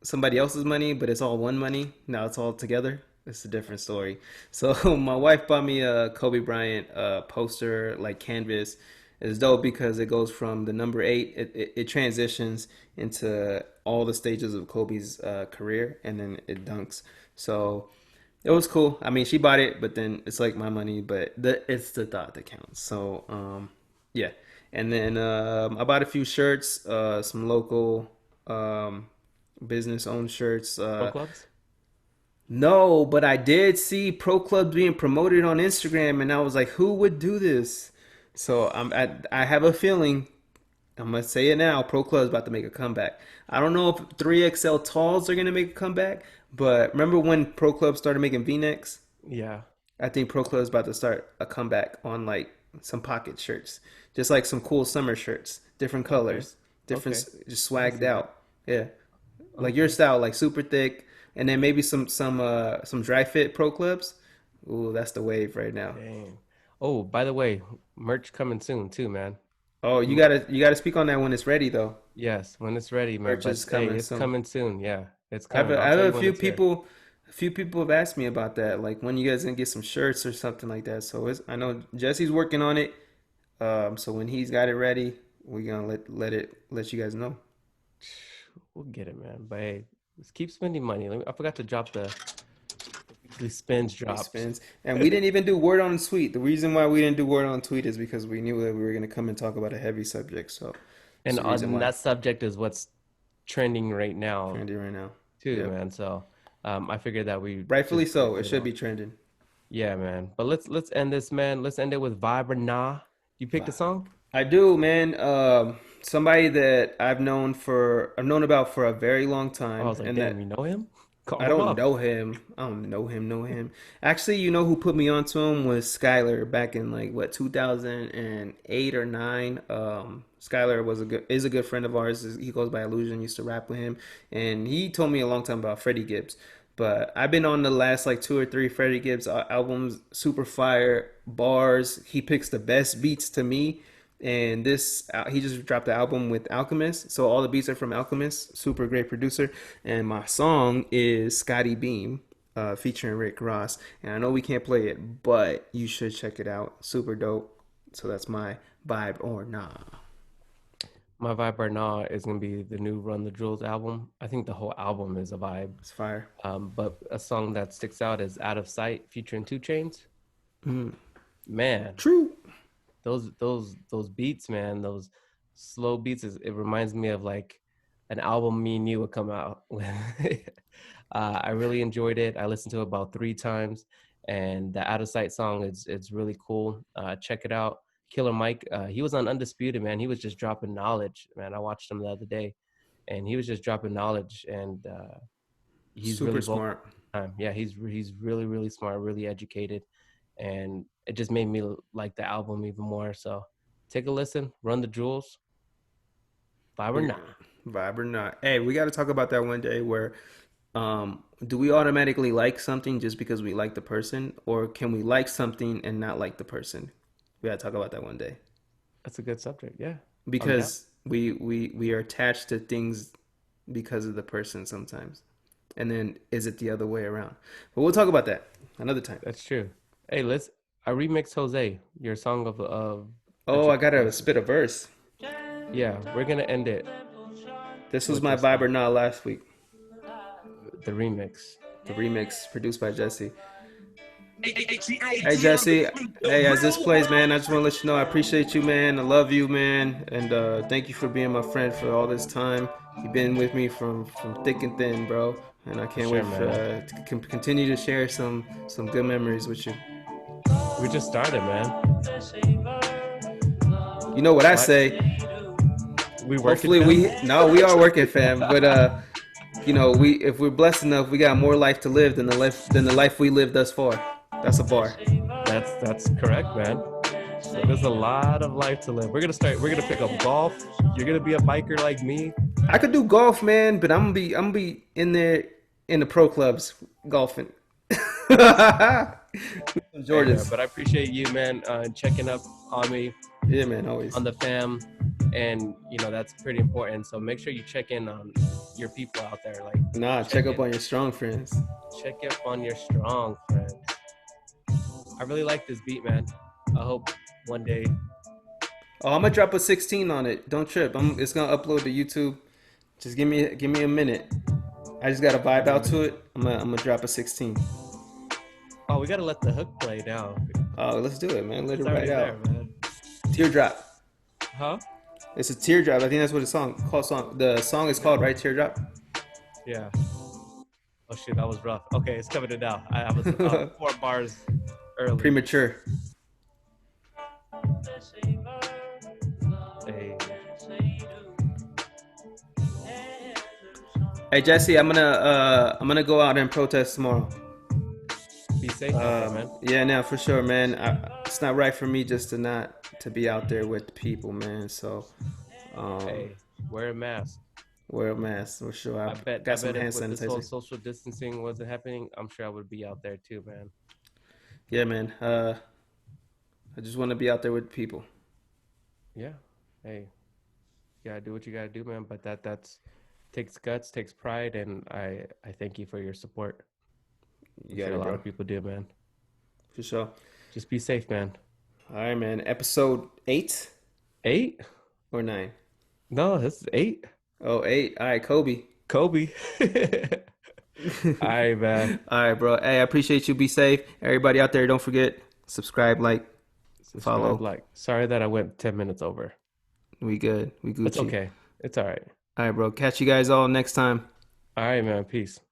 somebody else's money, but it's all one money. Now it's all together. It's a different story. So my wife bought me a Kobe Bryant poster, like canvas. It's dope because it goes from the number 8. It transitions into all the stages of Kobe's career, and then it dunks. So it was cool. I mean, she bought it, but then it's like my money, but it's the thought that counts. So yeah. And then I bought a few shirts, some local business owned shirts. Pro clubs? No, but I did see pro clubs being promoted on Instagram, and I was like, who would do this? So I have a feeling, I'm gonna say it now, pro club's about to make a comeback. I don't know if 3XL talls are gonna make a comeback, but remember when pro clubs started making V-necks? Yeah. I think pro club's about to start a comeback on like some pocket shirts, just like some cool summer shirts, different colors, different, Okay. just I swagged see that. out. Yeah, like your style, like super thick, and then maybe some dry fit pro clubs. Ooh, that's the wave right now. Dang. Oh, by the way, merch coming soon too, man. Oh, M- you gotta speak on that when it's ready though. Yes, when it's ready, man. Merch But is hey, coming it's soon. coming soon. Yeah, it's I have coming. I'll I have tell you a when few it's here. people A few people have asked me about that, like when you guys gonna get some shirts or something like that. So I know Jesse's working on it. So when he's got it ready, we're gonna let you guys know. We'll get it, man. But hey, let's keep spending money. I forgot to drop the weekly spins drops. Spins. And we didn't even do word on tweet. The reason why we didn't do word on tweet is because we knew that we were gonna come and talk about a heavy subject. So that's And the reason on why. that subject is what's trending right now, Trendy right now. too, Yep. man. So I figured that we Rightfully just so. get It it should on. be trending. Yeah, man. But let's end this, man. Let's end it with Vibe or Nah. You picked a song? I do, man. Somebody that I've known about for a very long Oh, I time, was like, and damn, that you know him? I Call him don't up. know him. I don't know him. Actually, you know who put me onto him was Skylar back in like what 2008 or 9. Skylar is a good friend of ours. He goes by Illusion. Used to rap with him, and he told me a long time about Freddie Gibbs. But I've been on the last like 2 or 3 Freddie Gibbs albums. Super fire bars. He picks the best beats to me. And he just dropped the album with Alchemist, so all the beats are from Alchemist. Super great producer. And my song is Scotty Beam, featuring Rick Ross. And I know we can't play it, but you should check it out. Super dope. So that's my vibe or nah. My Vibe or Nah is gonna be the new Run the Jewels album. I think the whole album is a vibe. It's fire. But a song that sticks out is Out of Sight featuring 2 Chainz. Mm. Man, True. those beats, man, those slow beats, it reminds me of like an album me and you would come out with. I really enjoyed it. I listened to it about 3 times, and the Out of Sight song is it's really cool. Check it out. Killer Mike, he was on Undisputed, man. He was just dropping knowledge, man. I watched him the other day, and he was just dropping knowledge, and he's Super really vocal. smart. Yeah, he's really really smart, really educated, and it just made me like the album even more. So take a listen. Run the Jewels. Vibe or We not. Vibe or not. Hey, we got to talk about that one day where do we automatically like something just because we like the person, or can we like something and not like the person? We got to talk about that one day That's a good subject. Yeah, I'm down. because we are attached to things because of the person sometimes, and then is it the other way around? But we'll talk about that another time. That's true. Hey, I remixed Jose, your song of that Oh, you I gotta requested. spit a verse. Yeah, we're gonna end it This was with my your vibe song, or not last week. the remix. The remix produced by Jesse. Hey H-E-A-D on Jesse, the beat, the hey, as this real plays, man, one. I just want to let you know I appreciate you, man. I love you, man, and thank you for being my friend for all this time. You've been with me from thick and thin, bro, and I For can't sure, wait for man. to continue to share some good memories with you. We just started, man. You know what I What? say? We working, Hopefully fam? we are working, fam, but we if we're blessed enough, we got more life to live than the life we lived thus far. That's a bar. That's correct, man. So there's a lot of life to live. We're gonna pick up golf. You're gonna be a biker like me. I could do golf, man, but I'm gonna be in there in the pro clubs golfing. Hey, man, Jordans. but I appreciate you, man, checking up on me, Yeah, man, always. on the fam, and that's pretty important. So make sure you check in on your people out there. Like, Nah, check up on your strong friends. check up on your strong friends. I really like this beat, man. I hope one day. Oh, I'm gonna drop a 16 on it. Don't trip. It's gonna upload to YouTube. Just give me a minute. I just gotta vibe out to it. I'm gonna drop a 16. Oh, we gotta let the hook play now. Oh, let's do it, man. Let It's it already ride there, out. man. Teardrop. Huh? It's a teardrop. I think that's what the song is called, right? Teardrop. Yeah. Oh shit, that was rough. Okay, it's coming in now. I was 4 bars early. Premature. Hey, Hey Jesse, I'm gonna go out and protest tomorrow. be safe out there, man. Yeah, now for sure, man. It's not right for me just to not to be out there with the people, man. So, Hey, wear a mask. wear a mask for sure. I I bet. I got some bet hand if with this whole sanitizer. social distancing wasn't happening, I'm sure I would be out there too, man. Yeah, man. I just want to be out there with people. Yeah. Hey, you gotta do what you gotta do, man. But that's takes guts, takes pride, and I thank you for your support. You I'm got sure it, a lot bro. of people do, man. For sure. Just be safe, man. All right, man. Episode 8 8? or 9? No, this is 8. Oh, 8. All right, Kobe. Kobe. All right, man. All right, bro. Hey, I appreciate you. Be safe. Everybody out there, don't forget, subscribe, like, follow. Subscribe, like. Sorry that I went 10 minutes over. We good. We Gucci. It's okay. It's all right. All right, bro. Catch you guys all next time. All right, man. Peace.